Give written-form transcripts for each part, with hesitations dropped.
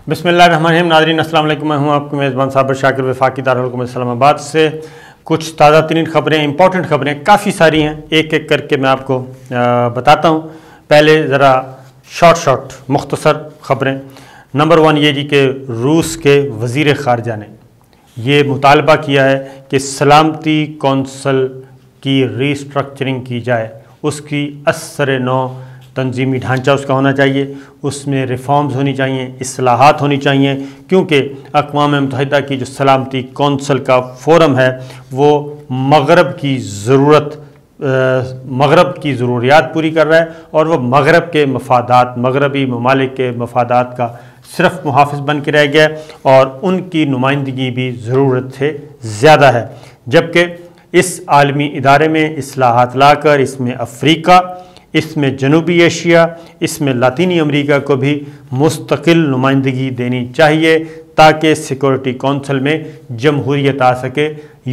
बिस्मिल्लाहिर्रहमानिर्रहीम। नाज़रीन अस्सलाम वालेकुम। मैं हूँ आपको मेज़बान साबिर शाकिर वफाकी दारुल इस्लामाबाद से। कुछ ताज़ा तरीन ख़बरें, इंपॉर्टेंट ख़बरें काफ़ी सारी हैं, एक एक करके मैं आपको बताता हूँ। पहले ज़रा शॉर्ट मुख्तसर ख़बरें। नंबर 1 ये जी कि रूस के वज़ीर ख़ारजा ने ये मुतालबा किया है कि सलामती कौंसल की रीस्ट्रक्चरिंग की जाए, उसकी असर नौ तंजीमी ढांचा उसका होना चाहिए, उसमें रिफॉर्म्स होनी चाहिए, इस्लाहात होनी चाहिए, क्योंकि अक़वाम मुत्तहिदा की जो सलामती कौंसल का फ़ोरम है वो मग़रब की ज़रूरियात पूरी कर रहा है और वह मग़रब के मफादात, मग़रबी ममालिक के मफादात का सिर्फ मुहाफ़िज़ बन के रह गया और उनकी नुमाइंदगी भी ज़रूरत से ज़्यादा है। जबकि इस आलमी इदारे में इस्लाहात लाकर इसमें अफ्रीका, इसमें जनूबी एशिया, इसमें लातीनी अमेरिका को भी मुस्तकिल नुमाइंदगी देनी चाहिए ताकि सिक्योरिटी कौंसल में जमहूरियत आ सके,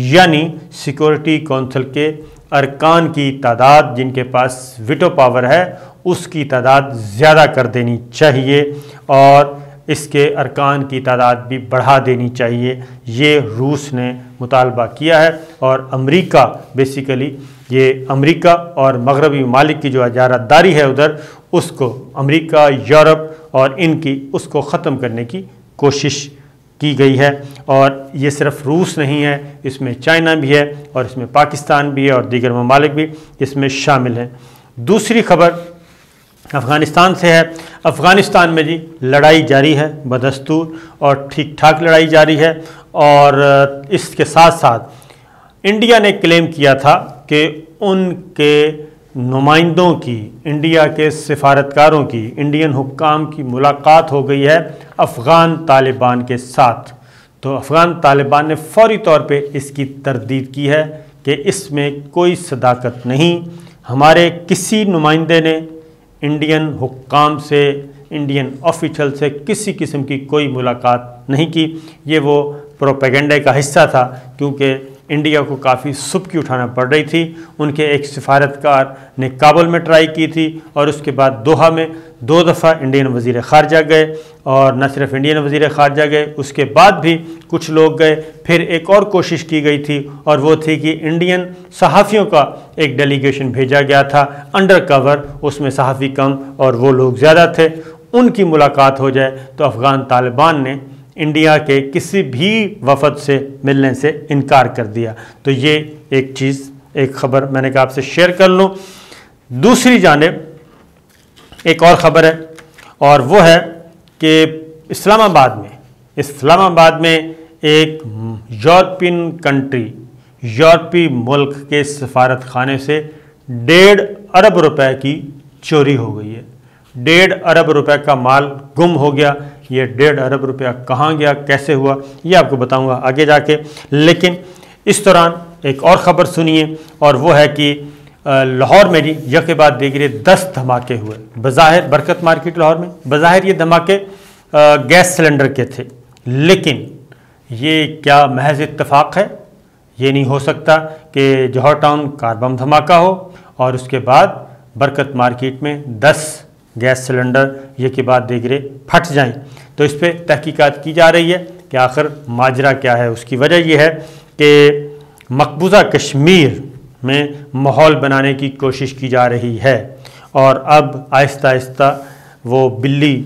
यानी सिक्योरिटी कौंसल के अरकान की तादाद, जिनके पास विटो पावर है, उसकी तादाद ज़्यादा कर देनी चाहिए और इसके अरकान की तादाद भी बढ़ा देनी चाहिए। ये रूस ने मुतालबा किया है और अमेरिका बेसिकली ये अमेरिका और मग़रबी ममालिक की जो अजारतदारी है उधर, उसको अमेरिका, यूरोप और इनकी उसको ख़त्म करने की कोशिश की गई है। और ये सिर्फ रूस नहीं है, इसमें चाइना भी है और इसमें पाकिस्तान भी है और दीगर ममालिक भी इसमें शामिल हैं। दूसरी खबर अफ़गानिस्तान से है। अफ़गानिस्तान में जी लड़ाई जारी है बदस्तूर और ठीक ठाक लड़ाई जारी है और इसके साथ साथ इंडिया ने क्लेम किया था कि उनके नुमाइंदों की, इंडिया के सिफारतकारों की, इंडियन हुक्काम की मुलाकात हो गई है अफ़गान तालिबान के साथ। तो अफ़गान तालिबान ने फ़ौरी तौर पे इसकी तरदीद की है कि इसमें कोई सदाकत नहीं, हमारे किसी नुमाइंदे ने इंडियन हुक्काम से, इंडियन ऑफिशियल से किसी किस्म की कोई मुलाकात नहीं की। ये वो प्रोपेगेंडा का हिस्सा था क्योंकि इंडिया को काफ़ी सुबकी उठाना पड़ रही थी। उनके एक सिफारतकार ने काबुल में ट्राई की थी और उसके बाद दोहा में 2 दफ़ा इंडियन वज़ीर ख़ारजा गए और न सिर्फ इंडियन वज़ीर ख़ारजा गए, उसके बाद भी कुछ लोग गए। फिर एक और कोशिश की गई थी और वो थी कि इंडियन सहाफ़ियों का एक डेलीगेशन भेजा गया था अंडर कवर, उसमें सहाफ़ी कम और वो लोग ज़्यादा थे, उनकी मुलाकात हो जाए। तो अफ़गान तालिबान ने इंडिया के किसी भी वफद से मिलने से इनकार कर दिया। तो ये एक चीज़, एक ख़बर मैंने कहा आपसे शेयर कर लूँ। दूसरी जानिब एक और ख़बर है और वो है कि इस्लामाबाद में एक यूरोपियन कंट्री, यूरोपीय मुल्क के सफारत खाने से 1.5 अरब रुपए की चोरी हो गई है। 1.5 अरब रुपए का माल गुम हो गया। ये 1.5 अरब रुपया कहाँ गया, कैसे हुआ, ये आपको बताऊंगा आगे जाके। लेकिन इस दौरान एक और ख़बर सुनिए और वो है कि लाहौर में जी यके बाद दीगरे 10 धमाके हुए। बज़ाहिर बरकत मार्केट लाहौर में बज़ाहिर ये धमाके गैस सिलेंडर के थे, लेकिन ये क्या महज इत्तफाक है? ये नहीं हो सकता कि जौहर टाउन कार बम धमाका हो और उसके बाद बरकत मार्केट में 10 गैस सिलेंडर ये के बाद दीगरे फट जाएं। तो इस पर तहकीकात की जा रही है कि आखिर माजरा क्या है। उसकी वजह यह है कि मकबूजा कश्मीर में माहौल बनाने की कोशिश की जा रही है और अब आहिस्ता आहिस्ता वो बिल्ली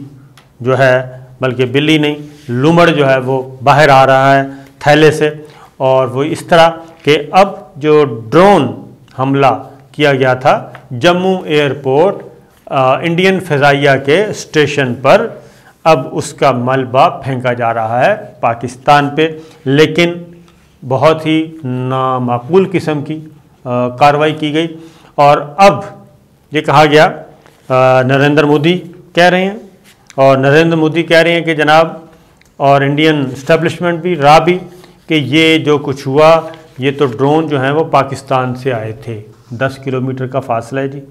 जो है, बल्कि बिल्ली नहीं, लूमड़ जो है वो बाहर आ रहा है थैले से। और वो इस तरह कि अब जो ड्रोन हमला किया गया था जम्मू एयरपोर्ट इंडियन फ़िज़ाइया के स्टेशन पर, अब उसका मलबा फेंका जा रहा है पाकिस्तान पे, लेकिन बहुत ही नामाकूल किस्म की कार्रवाई की गई। और अब ये कहा गया, नरेंद्र मोदी कह रहे हैं कि जनाब, और इंडियन इस्टेब्लिशमेंट भी रहा भी, कि ये जो कुछ हुआ ये तो ड्रोन जो हैं वो पाकिस्तान से आए थे, 10 किलोमीटर का फासला है जी।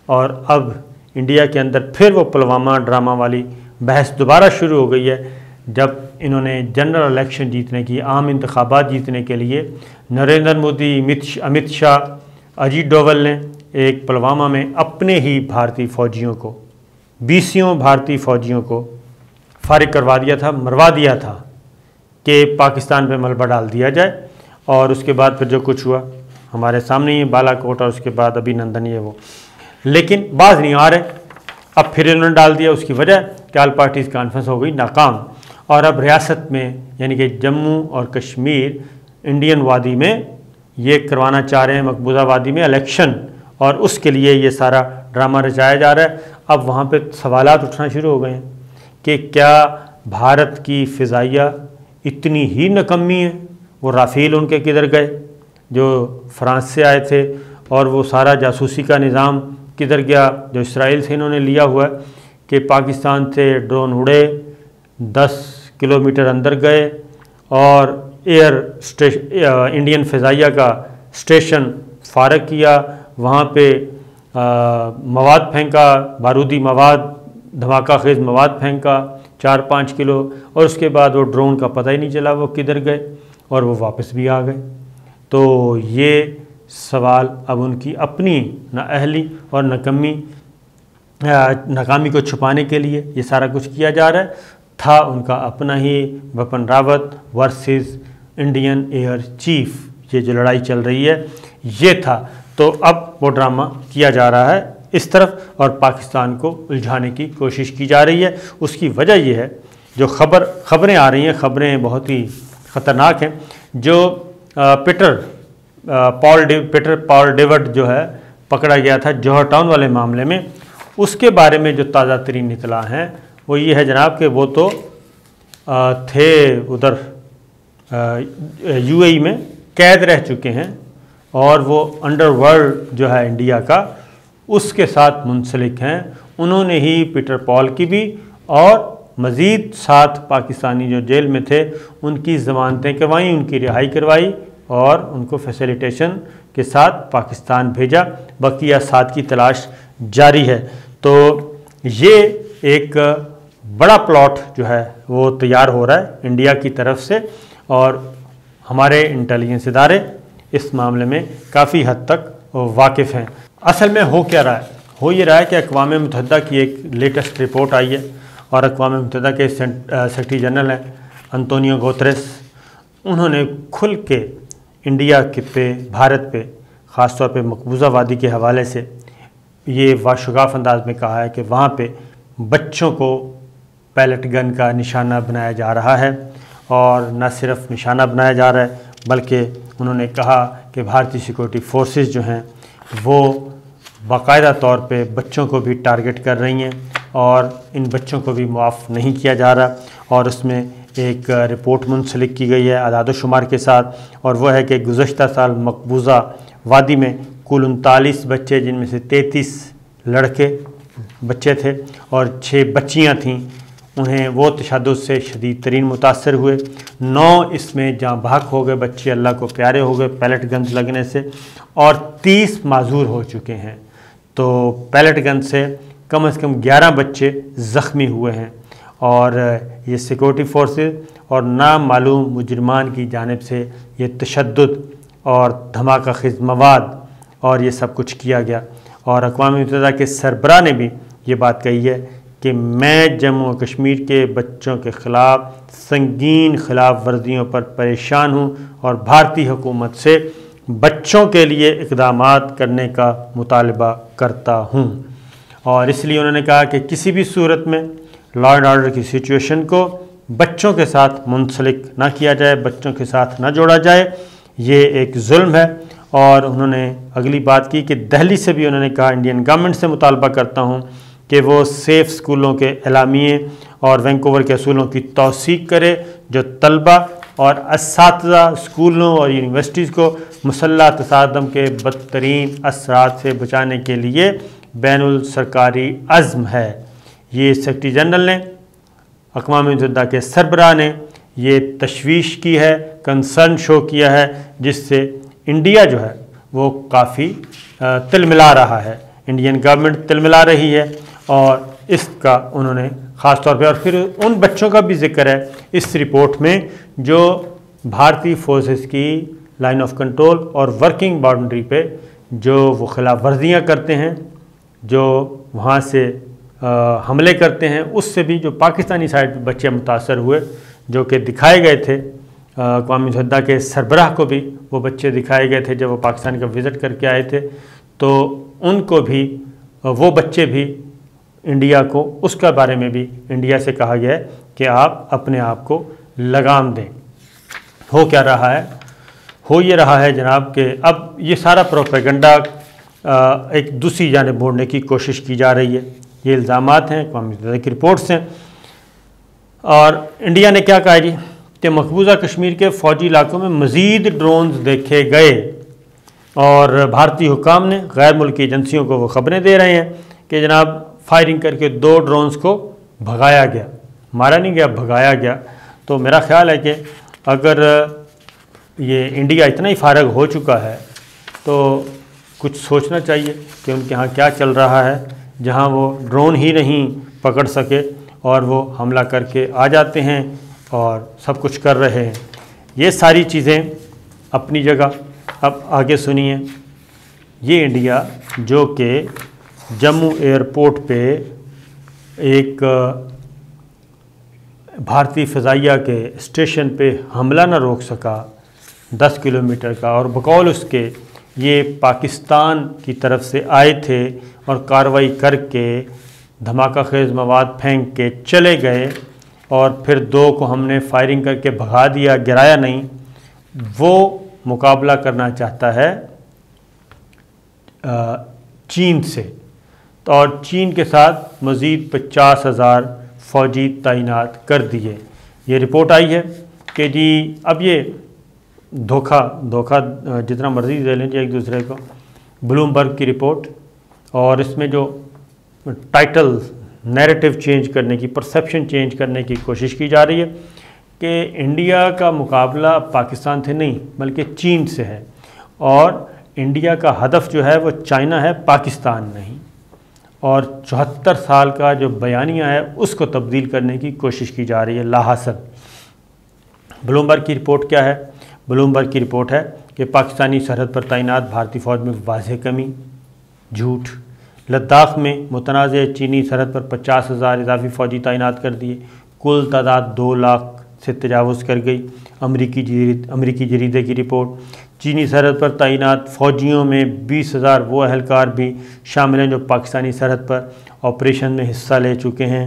और अब इंडिया के अंदर फिर वो पुलवामा ड्रामा वाली बहस दोबारा शुरू हो गई है, जब इन्होंने जनरल इलेक्शन जीतने की, आम इंतखाबात जीतने के लिए नरेंद्र मोदी, अमित शाह, अजीत डोवल ने एक पुलवामा में अपने ही भारतीय फ़ौजियों को, 20 भारतीय फ़ौजियों को फारिग करवा दिया था, मरवा दिया था कि पाकिस्तान पे मलबा डाल दिया जाए। और उसके बाद फिर जो कुछ हुआ हमारे सामने ही, बालाकोट और उसके बाद अभिनंदन ये वो, लेकिन बाज नहीं आ रहे। अब फिर इन्होंने डाल दिया, उसकी वजह कि ऑल पार्टीज़ कॉन्फ्रेंस हो गई नाकाम। और अब रियासत में यानी कि जम्मू और कश्मीर इंडियन वादी में ये करवाना चाह रहे हैं, मकबूजा वादी में इलेक्शन, और उसके लिए ये सारा ड्रामा रचाया जा रहा है। अब वहाँ पे सवालात उठना शुरू हो गए हैं कि क्या भारत की फ़िज़ाइया इतनी ही नकम्मी है? वो राफ़ेल उनके किधर गए जो फ्रांस से आए थे, और वो सारा जासूसी का निज़ाम किधर गया जो इसराइल से इन्होंने लिया हुआ है कि पाकिस्तान से ड्रोन उड़े, 10 किलोमीटर अंदर गए और इंडियन फ़िज़ाइया का स्टेशन फारग किया, वहाँ पे मवाद फेंका, बारूदी मवाद, धमाका खेज़ मवाद फेंका 4-5 किलो, और उसके बाद वो ड्रोन का पता ही नहीं चला वो किधर गए, और वो वापस भी आ गए। तो ये सवाल अब उनकी अपनी नाअहली और नाकामी को छुपाने के लिए ये सारा कुछ किया जा रहा है। था उनका अपना ही Bipin Rawat versus Indian air chief, ये जो लड़ाई चल रही है ये था। तो अब वो ड्रामा किया जा रहा है इस तरफ और पाकिस्तान को उलझाने की कोशिश की जा रही है। उसकी वजह ये है जो खबरें आ रही हैं, खबरें बहुत ही ख़तरनाक हैं। जो पीटर पॉल डेविड जो है पकड़ा गया था जौहर टाउन वाले मामले में, उसके बारे में जो ताज़ा तरीन इतला हैं वो ये है जनाब कि वो तो थे उधर यूएई में कैद रह चुके हैं, और वो अंडरवर्ल्ड जो है इंडिया का उसके साथ मुंसलिक हैं। उन्होंने ही पीटर पॉल की भी और मज़ीद 7 पाकिस्तानी जो जेल में थे उनकी ज़मानतें करवाई, उनकी रिहाई करवाई और उनको फैसिलिटेशन के साथ पाकिस्तान भेजा। बकिया 7 की तलाश जारी है। तो ये एक बड़ा प्लॉट जो है वो तैयार हो रहा है इंडिया की तरफ से, और हमारे इंटेलिजेंस इदारे इस मामले में काफ़ी हद तक वाकिफ़ हैं। असल में हो क्या रहा है? हो ये रहा है कि अक़वाम मुत्तहिदा की एक लेटेस्ट रिपोर्ट आई है, और अक़वाम मुत्तहिदा के सेक्रेटरी जनरल हैं अंतोनियो गुतेरेस, उन्होंने खुल के इंडिया के पे, भारत पे, ख़ास तौर पे मकबूजा वादी के हवाले से ये वाशुगाफ अंदाज में कहा है कि वहाँ पे बच्चों को पैलेट गन का निशाना बनाया जा रहा है, और न सिर्फ निशाना बनाया जा रहा है बल्कि उन्होंने कहा कि भारतीय सिक्योरिटी फोर्सेस जो हैं वो बाकायदा तौर पे बच्चों को भी टारगेट कर रही हैं, और इन बच्चों को भी मुआफ़ नहीं किया जा रहा। और उसमें एक रिपोर्ट मुंसलिक की गई है आदाद-ओ-शुमार के साथ, और वह है कि गुज़श्ता साल मकबूजा वादी में कुल 39 बच्चे, जिनमें से 33 लड़के बच्चे थे और 6 बच्चियां थीं, उन्हें वो तशद्दुद से शदीद तरीन मुतासर हुए। 9 इसमें जाँ भाग हो गए, बच्चे अल्लाह को प्यारे हो गए पैलेट गन लगने से, और 30 माजूर हो चुके हैं। तो पैलेट गन से कम 11 बच्चे ज़ख्मी हुए हैं, और ये सिक्योरिटी फोर्सेस और नामालूम मुजरमान की जानिब से ये तशद्दुद और धमाका ख़िज़ मवाद और ये सब कुछ किया गया। और अक़वाम मुत्तहिदा के सरबराह ने भी ये बात कही है कि मैं जम्मू और कश्मीर के बच्चों के ख़िलाफ़ संगीन खिलाफ वर्जियों पर परेशान हूँ, और भारतीय हुकूमत से बच्चों के लिए इक़दामात करने का मुतालबा करता हूँ। और इसलिए उन्होंने कहा कि किसी भी सूरत में लॉ एंड ऑर्डर की सिचुएशन को बच्चों के साथ मुंसलिक ना किया जाए, बच्चों के साथ ना जोड़ा जाए, ये एक जुल्म है। और उन्होंने अगली बात की कि दिल्ली से भी उन्होंने कहा इंडियन गवर्नमेंट से मुतालबा करता हूँ कि वो सेफ़ स्कूलों के एलामिये और वैंकूवर के असूलों की तौसीक करे, जो तलबा और असातिज़ा स्कूलों और यूनिवर्सिटीज़ को मुसल्लह तसादम के बदतरीन असरात से बचाने के लिए बैनुल सरकारी अज़्म है। ये सेक्रेटरी जनरल ने, अक़वाम मुत्तहिदा के सरबराह ने ये तशवीश की है, कंसर्न शो किया है, जिससे इंडिया जो है वो काफ़ी तिलमिला रहा है, इंडियन गवर्नमेंट तिलमिला रही है। और इसका उन्होंने ख़ास तौर पे, और फिर उन बच्चों का भी जिक्र है इस रिपोर्ट में जो भारतीय फोर्सेस की लाइन ऑफ कंट्रोल और वर्किंग बाउंड्री पे जो वो खिलाफ वर्जियाँ करते हैं, जो वहाँ से हमले करते हैं, उससे भी जो पाकिस्तानी साइड पे बच्चे मुतासर हुए, जो कि दिखाए गए थे अक़वाम मुत्तहिदा के सरबराह को भी वो बच्चे दिखाए गए थे जब वो पाकिस्तान का विज़िट करके आए थे, तो उनको भी, वो बच्चे भी इंडिया को, उसका बारे में भी इंडिया से कहा गया है कि आप अपने आप को लगाम दें। हो क्या रहा है? हो ये रहा है जनाब कि अब ये सारा प्रोपेगेंडा एक दूसरी जानिब मोड़ने की कोशिश की जा रही है। ये इल्ज़ामात हैं, अक़वाम मुत्तहिदा की रिपोर्ट्स हैं। और इंडिया ने क्या कहा जी कि मकबूजा कश्मीर के फ़ौजी इलाकों में मज़ीद ड्रोन्स देखे गए, और भारतीय हुकाम ने गैर मुल्की एजेंसियों को वो ख़बरें दे रहे हैं कि जनाब फायरिंग करके 2 ड्रोन्स को भगाया गया, मारा नहीं गया, भगाया गया। तो मेरा ख़्याल है कि अगर ये इंडिया इतना ही फारग हो चुका है तो कुछ सोचना चाहिए कि उनके यहाँ क्या चल रहा है, जहाँ वो ड्रोन ही नहीं पकड़ सके और वो हमला करके आ जाते हैं और सब कुछ कर रहे हैं। ये सारी चीज़ें अपनी जगह। अब आगे सुनिए, ये इंडिया जो कि जम्मू एयरपोर्ट पे एक भारतीय फ़िज़ाइया के स्टेशन पे हमला न रोक सका 10 किलोमीटर का, और बकौल उसके ये पाकिस्तान की तरफ से आए थे और कार्रवाई करके धमाका खेज़ मवाद फेंक के चले गए, और फिर 2 को हमने फायरिंग करके भगा दिया, गिराया नहीं। वो मुकाबला करना चाहता है चीन से, तो और चीन के साथ मज़ीद 50,000 फ़ौजी तैनात कर दिए। ये रिपोर्ट आई है कि जी अब ये धोखा जितना मर्ज़ी दे लीजिए एक दूसरे को। ब्लूमबर्ग की रिपोर्ट, और इसमें जो टाइटल नैरेटिव चेंज करने की, परसेप्शन चेंज करने की कोशिश की जा रही है कि इंडिया का मुकाबला पाकिस्तान से नहीं बल्कि चीन से है, और इंडिया का हदफ जो है वो चाइना है, पाकिस्तान नहीं। और 74 साल का जो बयानिया है उसको तब्दील करने की कोशिश की जा रही है लाहासन। ब्लूमबर्ग की रिपोर्ट क्या है? ब्लूमबर्ग की रिपोर्ट है कि पाकिस्तानी सरहद पर तैनात भारतीय फ़ौज में वाज़ेह कमी, झूठ। लद्दाख में मुतनाज़ चीनी सरहद पर 50,000 इजाफी फ़ौजी तैनात कर दिए, कुल तादाद 2 लाख से तजावुज़ कर गई। अमरीकी जरीदे की रिपोर्ट, चीनी सरहद पर तैनात फ़ौजियों में 20,000 वो अहलकार भी शामिल हैं जो पाकिस्तानी सरहद पर ऑपरेशन में हिस्सा ले चुके हैं।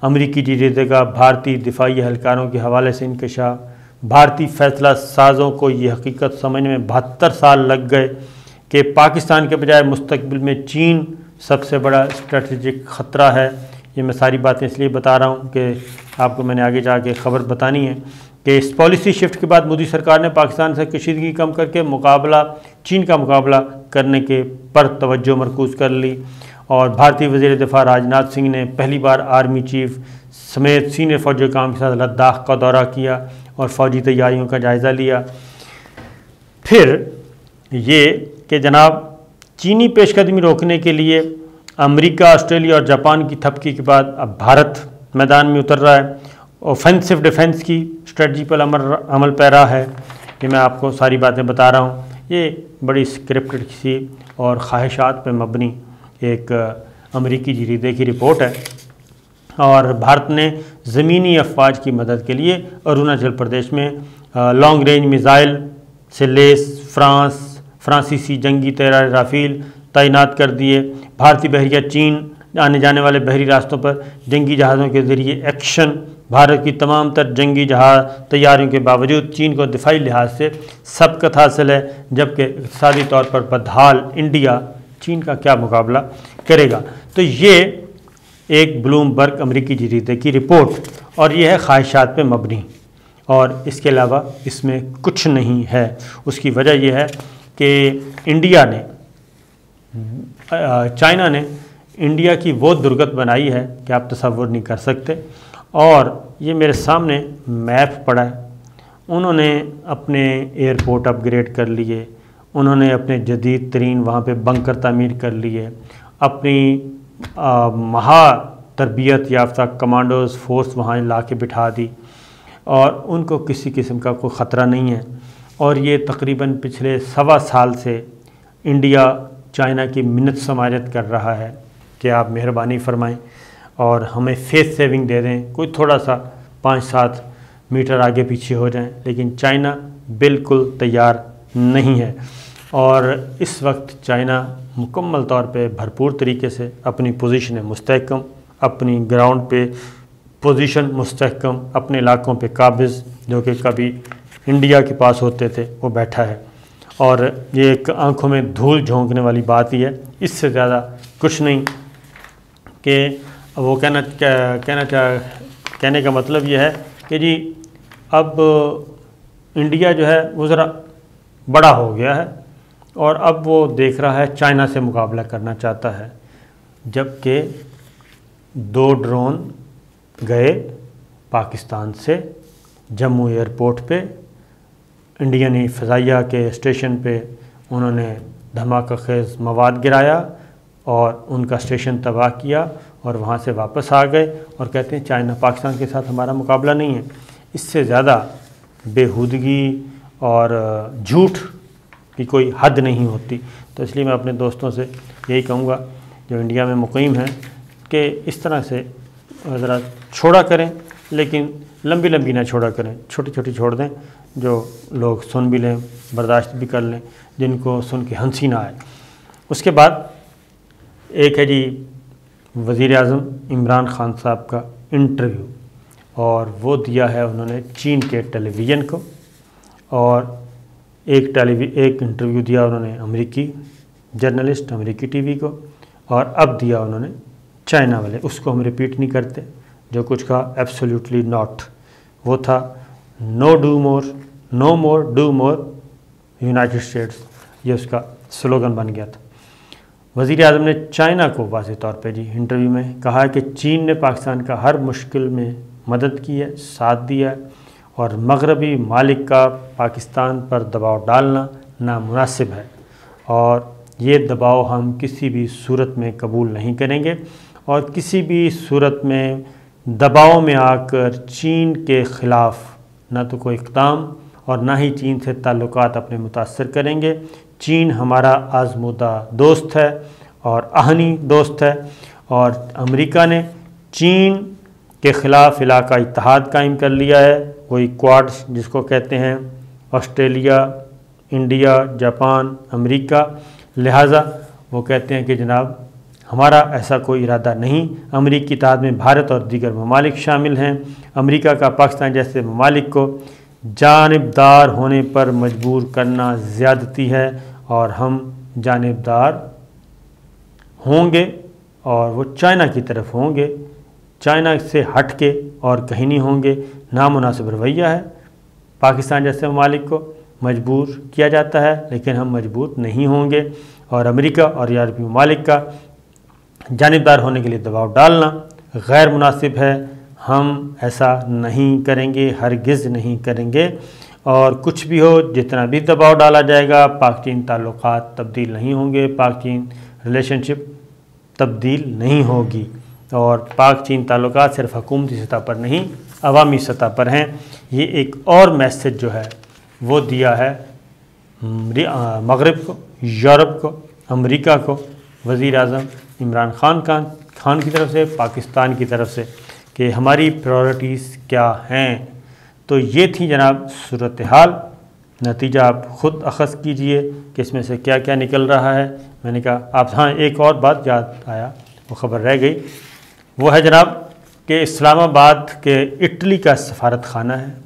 अमरीकी जरीदे का भारतीय दिफाई अहलकारों के हवाले से इंकशाफ, भारतीय फ़ैसला साज़ों को ये हकीकत समझने में 72 साल लग गए कि पाकिस्तान के बजाय मुस्तकबिल में चीन सबसे बड़ा स्ट्रेटजिक ख़तरा है। ये मैं सारी बातें इसलिए बता रहा हूँ कि आपको मैंने आगे जाके ख़बर बतानी है कि इस पॉलिसी शिफ्ट के बाद मोदी सरकार ने पाकिस्तान से कशीदगी कम करके चीन का मुकाबला करने के पर तवज्जो मरकूज़ कर ली। और भारतीय वज़ीर दिफा राजनाथ सिंह ने पहली बार आर्मी चीफ समेत सीनियर फ़ौजी हुकाम के साथ लद्दाख का दौरा किया और फ़ौजी तैयारियों का जायज़ा लिया। फिर ये कि जनाब चीनी पेशकदमी रोकने के लिए अमेरिका, ऑस्ट्रेलिया और जापान की थपकी के बाद अब भारत मैदान में उतर रहा है। ऑफेंसिव डिफेंस की स्ट्रेटजी पर अमल पैरा है। कि मैं आपको सारी बातें बता रहा हूँ, ये बड़ी स्क्रिप्टेड सी और ख्वाहिशात पर मबनी एक अमेरिकी जरीदे की रिपोर्ट है। और भारत ने ज़मीनी अफवाज की मदद के लिए अरुणाचल प्रदेश में लॉन्ग रेंज मिज़ाइल से लेस फ्रांसीसी जंगी तैयार राफेल तैनात कर दिए। भारतीय बहरिया चीन आने जाने वाले बहरी रास्तों पर जंगी जहाज़ों के ज़रिए एक्शन। भारत की तमाम तर जंगी जहाज़ तैयारियों के बावजूद चीन को दिफाई लिहाज से सबकत हासिल है, जबकि इक़्तिसादी तौर पर बदहाल इंडिया चीन का क्या मुकाबला करेगा। तो ये एक ब्लूमबर्ग अमेरिकी जरीदे की रिपोर्ट, और ये है ख्वाहिशात पे मबनी, और इसके अलावा इसमें कुछ नहीं है। उसकी वजह यह है कि चाइना ने इंडिया की वो दुर्गत बनाई है कि आप तसव्वुर नहीं कर सकते। और ये मेरे सामने मैप पड़ा है। उन्होंने अपने एयरपोर्ट अपग्रेड कर लिए, उन्होंने अपने जदीद तरीन वहाँ पे बंकर तामीर कर लिए, अपनी महा तरबियत याफ्ता कमांडोज़ फोर्स वहाँ ला के बिठा दी, और उनको किसी किस्म का कोई ख़तरा नहीं है। और ये तकरीबन पिछले 1.25 साल से इंडिया चाइना की मिन्नत समाजत कर रहा है कि आप मेहरबानी फरमाएं और हमें फेस सेविंग दे दें, कोई थोड़ा सा 5-7 मीटर आगे पीछे हो जाएं, लेकिन चाइना बिल्कुल तैयार नहीं है। और इस वक्त चाइना मुकम्मल तौर पे भरपूर तरीके से अपनी पोजीशन मुस्तहकम, अपनी ग्राउंड पे पोजीशन मुस्तहकम, अपने इलाकों पे काबिज़ जो कि कभी इंडिया के पास होते थे वो बैठा है। और ये एक आंखों में धूल झोंकने वाली बात ही है, इससे ज़्यादा कुछ नहीं। कि वो कहने का मतलब ये है कि जी अब इंडिया जो है वो ज़रा बड़ा हो गया है और अब वो देख रहा है चाइना से मुकाबला करना चाहता है। जबकि 2 ड्रोन गए पाकिस्तान से जम्मू एयरपोर्ट पे, इंडियन फ़ज़ाइया के स्टेशन पे उन्होंने धमाका खेज़ मवाद गिराया और उनका स्टेशन तबाह किया और वहाँ से वापस आ गए और कहते हैं चाइना पाकिस्तान के साथ हमारा मुकाबला नहीं है। इससे ज़्यादा बेहूदगी और झूठ की कोई हद नहीं होती। तो इसलिए मैं अपने दोस्तों से यही कहूँगा जो इंडिया में मुक़ीम हैं कि इस तरह से ज़रा छोड़ा करें, लेकिन लंबी लंबी ना छोड़ा करें, छोटी छोटी छोड़ दें जो लोग सुन भी लें, बर्दाश्त भी कर लें, जिनको सुन के हंसी ना आए। उसके बाद एक है जी वज़ीर आज़म इमरान ख़ान साहब का इंटरव्यू, और वो दिया है उन्होंने चीन के टेलीविज़न को, और एक इंटरव्यू दिया उन्होंने अमेरिकी जर्नलिस्ट अमेरिकी टीवी को, और अब दिया उन्होंने चाइना वाले। उसको हम रिपीट नहीं करते, जो कुछ कहा एब्सोल्युटली नॉट, वो था no do more, no more do more United States, ये उसका स्लोगन बन गया था। वज़ीर आज़म ने चाइना को वाज़ेह तौर पे जी इंटरव्यू में कहा है कि चीन ने पाकिस्तान का हर मुश्किल में मदद की है, साथ दिया है, और मगरबी मालिक का पाकिस्तान पर दबाव डालना नामुनासिब है और ये दबाव हम किसी भी सूरत में कबूल नहीं करेंगे, और किसी भी सूरत में दबाव में आकर चीन के ख़िलाफ़ ना तो कोई इक़दाम और ना ही चीन से ताल्लुकात अपने मुतासर करेंगे। चीन हमारा आज़मूदा दोस्त है और आहनी दोस्त है, और अमेरिका ने चीन के ख़िलाफ़ इलाका इत्तेहाद कायम कर लिया है, वही क्वाड्स जिसको कहते हैं, ऑस्ट्रेलिया, इंडिया, जापान, अमेरिका। लिहाजा वो कहते हैं कि जनाब हमारा ऐसा कोई इरादा नहीं। अमेरिकी इत्तेहाद में भारत और दीगर ममालिक शामिल हैं। अमेरिका का पाकिस्तान जैसे ममालिक को जानिबदार होने पर मजबूर करना ज़्यादती है, और हम जानिबदार होंगे और वो चाइना की तरफ होंगे, चाइना से हट के और कहीं नहीं होंगे। नामुनासिब रवैया है, पाकिस्तान जैसे ममालिक को मजबूर किया जाता है लेकिन हम मजबूर नहीं होंगे, और अमेरिका और यूरोपीय ममालिक का जानिबदार होने के लिए दबाव डालना गैर मुनासिब है। हम ऐसा नहीं करेंगे, हरगिज़ नहीं करेंगे, और कुछ भी हो, जितना भी दबाव डाला जाएगा, पाक चीन ताल्लुकात तब्दील नहीं होंगे, पाक चीन रिलेशनशिप तब्दील नहीं होगी, और पाक चीन ताल्लुकात सिर्फ हुकूमती सतह पर नहीं अवामी सतह पर हैं। ये एक और मैसेज जो है वो दिया है मगरब को, यूरोप को, अमेरिका को, वज़ीर आज़म इमरान खान की तरफ से, पाकिस्तान की तरफ से, कि हमारी प्रायोरिटीज़ क्या हैं। तो ये थी जनाब सूरत हाल। नतीजा आप ख़ुद अख़ज़ कीजिए कि इसमें से क्या क्या निकल रहा है। मैंने कहा आप, हाँ एक और बात याद आया, वो ख़बर रह गई, वो है जनाब कि इस्लामाबाद के इटली का सफारत खाना है,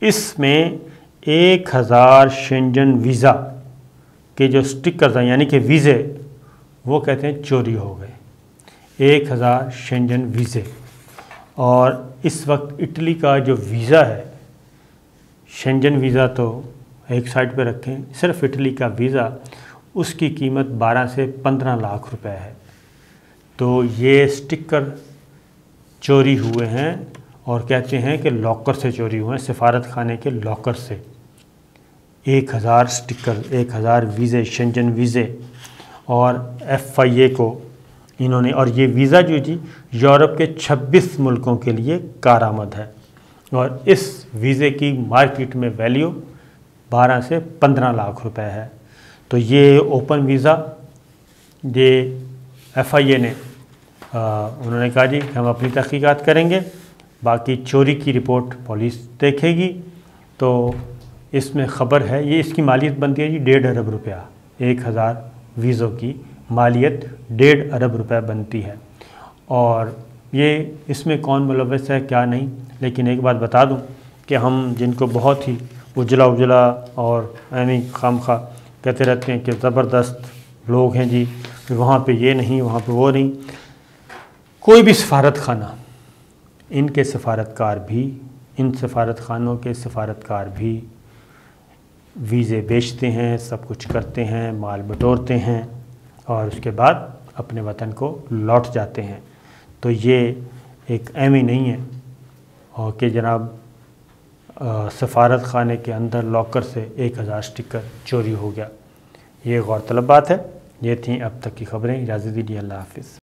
इसमें 1000 शेंजन वीज़ा के जो स्टिकर हैं यानी कि वीज़े, वो कहते हैं चोरी हो गए। 1000 शेंजन वीज़े, और इस वक्त इटली का जो वीज़ा है, शेंजन वीज़ा तो एक साइड पे रखें, सिर्फ इटली का वीज़ा उसकी कीमत 12 से 15 लाख रुपए है। तो ये स्टिकर चोरी हुए हैं, और कहते हैं कि लॉकर से चोरी हुए हैं, सफारत खाने के लॉकर से। 1000 स्टिकर, 1000 वीज़े, शेंजन वीज़े, और FIA को इन्होंने, और ये वीज़ा जो जी यूरोप के 26 मुल्कों के लिए कारआमद है, और इस वीज़े की मार्केट में वैल्यू 12 से 15 लाख रुपए है। तो ये ओपन वीज़ा ये FIA ने उन्होंने कहा जी कि हम अपनी तहकीकात करेंगे, बाकी चोरी की रिपोर्ट पुलिस देखेगी। तो इसमें ख़बर है, ये इसकी मालियत बनती है जी 1.5 अरब रुपया, 1000 वीज़ों की मालियत 1.5 अरब रुपया बनती है। और ये इसमें कौन मुलव्वस है क्या नहीं, लेकिन एक बात बता दूं कि हम जिनको बहुत ही उजला उजला और यानी खामखा कहते रहते हैं कि ज़बरदस्त लोग हैं जी, वहाँ पे ये नहीं, वहाँ पे वो नहीं, कोई भी सफारत खाना, इनके सफारतकार भी, इन सफारत खानों के सफारतकार भी वीज़े बेचते हैं, सब कुछ करते हैं, माल बटोरते हैं और उसके बाद अपने वतन को लौट जाते हैं। तो ये एक एम नहीं है और कि जनाब सफारत खाने के अंदर लॉकर से 1000 स्टिकर चोरी हो गया। ये गौरतलब बात है। ये थी अब तक की खबरें। इजाज़त दीजिए, अल्लाह हाफ़िज़।